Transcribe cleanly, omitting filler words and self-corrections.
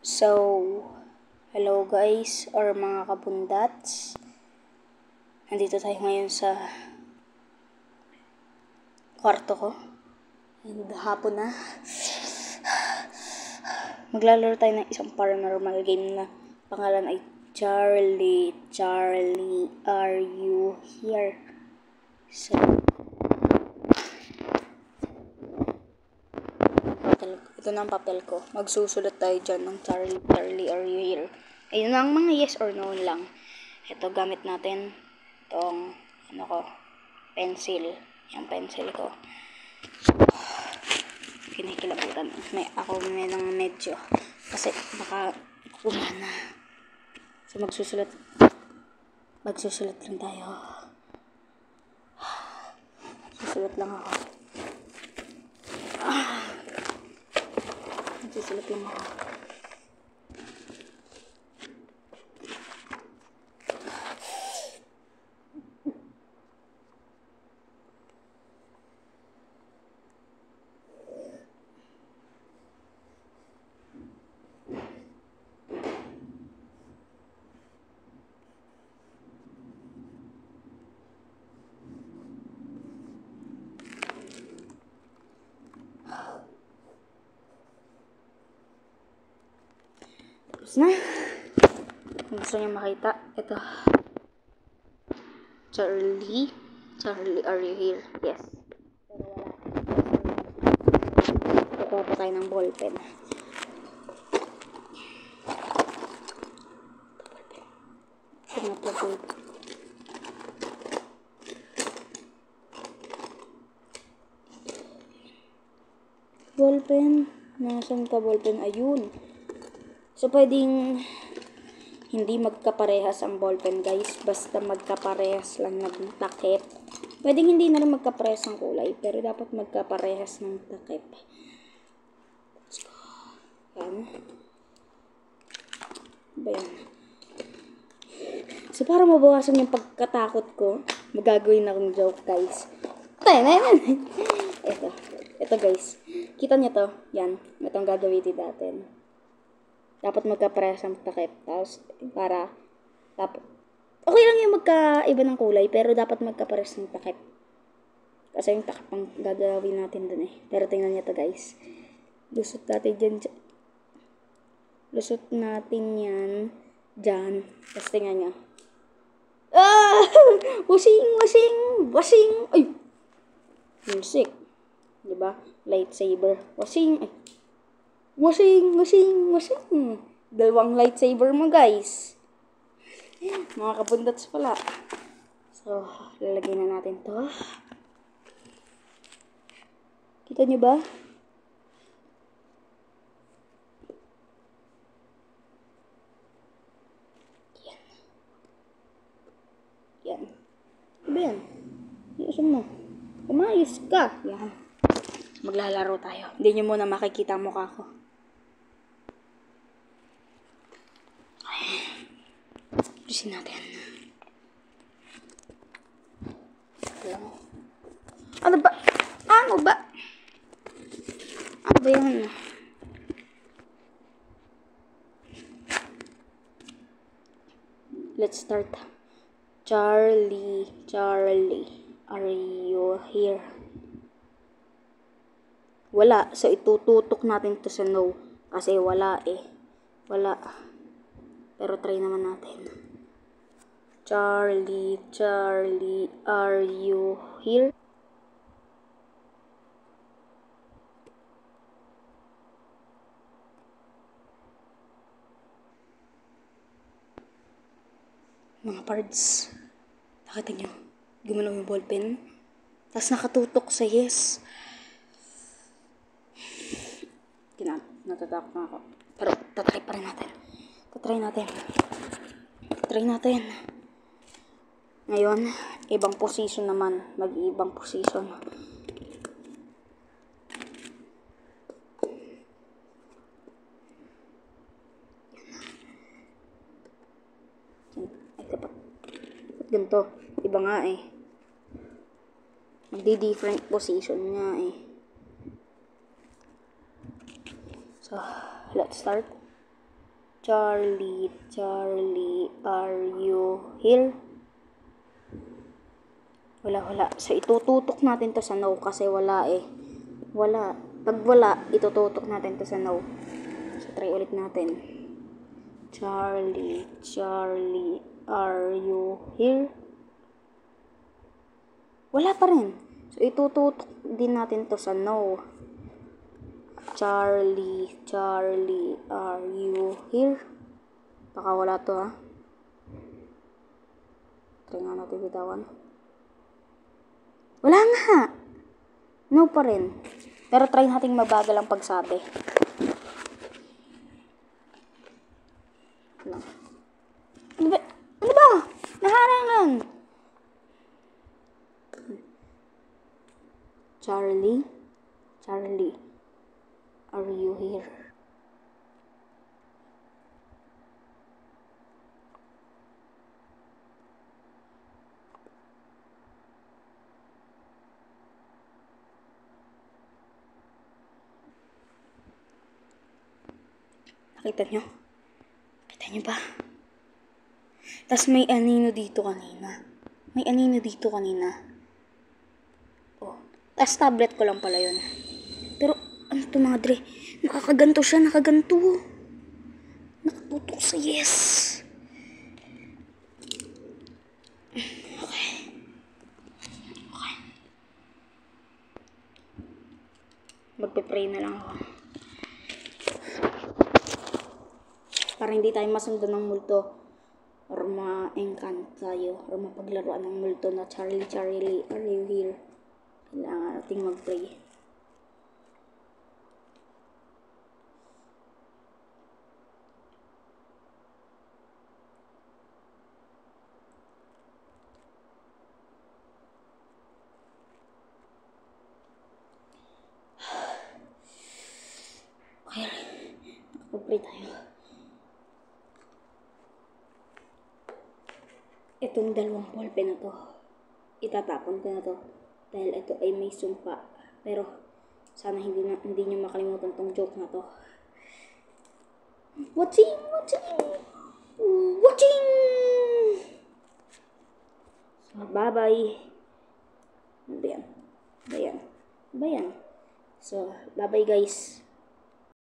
So, hello guys or mga kabundats. Nandito tayo ngayon sa kwarto ko. And hapon na. Maglalaro tayo ng isang paranormal game na pangalan ay Charlie, are you here? So, ito na ang papel ko. Magsusulat tayo dyan ng Charlie, are you here? Ayun lang, mga yes or no lang. Ito, gamit natin itong, pencil. Yung pencil ko. Kinikilabutan. Ako may ng medyo. Kasi baka umana. So, magsusulat lang tayo. Susulat lang ako. Magsusulat lang ako. Tapos na. Kung gusto niyo makita, ito. Charlie, are you here? Yes. Pero wala. Kukuha pa tayo ng ballpen. Ballpen. Nasaan ka ballpen? Ayun. So, pwedeng hindi magkaparehas ang ballpen, guys. Basta magkaparehas lang ng takip. Pwedeng hindi na rin magkaparehas ng kulay, pero dapat magkaparehas ng takip. Let's go. Yan. Ba yan? So, para mabawasan yung pagkatakot ko, magagawin akong joke, guys. Ito guys. Kita niyo to? Yan. Itong gagawin natin. Dapat magkaparehas ang takip. Tapos, okay lang yung magkaiba ng kulay, pero dapat magkaparehas ng takip. Kasi yung takip ang gagawin natin dun eh. Pero tingnan niyo to guys. Lusot natin yan dyan. Tapos tingnan niyo. Ah! Wasing! Ay! Music. Diba? Lightsaber. Wasing! Dalawang lightsaber mo, guys. Mga kabundats pala. So, lalagay na natin to. Kita nyo ba? Yan. Diba yan? Iusin mo. Umayos ka. Yan. Maglalaro tayo. Hindi nyo muna makikita ang mukha ko. Ayusin natin. Ano ba? Ano ba yan? Let's start. Charlie, are you here? Wala. So, itututok natin to sa no. Kasi wala eh. Wala. Pero try naman natin. Charlie, are you here? Mga pards. Nakita nyo? Gumalaw yung ballpen. Tapos nakatutok sa yes. Natatakot na ako. Pero tatry pa rin natin. Try natin. Ngayon, ibang position naman. Mag-ibang position. Ganito. Iba nga eh. Magdi-different position nga eh. So, let's start. Charlie, Charlie, are you here? Wala. So, itututok natin to sa no kasi wala eh. Wala. Pag wala, itututok natin to sa no. So, try ulit natin. Charlie, Charlie, are you here? Wala pa rin. So, itututok din natin to sa no. Charlie, Charlie, are you here? Baka wala to ha. Try nga natin bitawan. Wala nga. No pa rin. Pero try natin mabagal ang pagsabi. Ano ba? Ano ba? Naharangan. Charlie, Charlie, are you here? Nakita nyo? Nakita nyo ba? Tas may anino dito kanina. May anino dito kanina. Oh. Tas tablet ko lang pala yun. Pero, ano to madre? Nakakaganto siya, nakaganto. Nakatutok sa yes. Okay. Magpe-pray na lang ako. Para hindi tayo masundan ng multo. Or ma-enchant tayo. Or mapaglaruan ng multo na Charlie, Charlie, are you here? Kailangan nating mag-pray. Okay. Nakapag-pray tayo. Itong dalawang ballpen na to, itatapon ko na to dahil ito ay may sumpa. Pero sana hindi nyo makalimutan tong joke na to. Watching! So, bye-bye. Ano ba yan? So, bye-bye guys.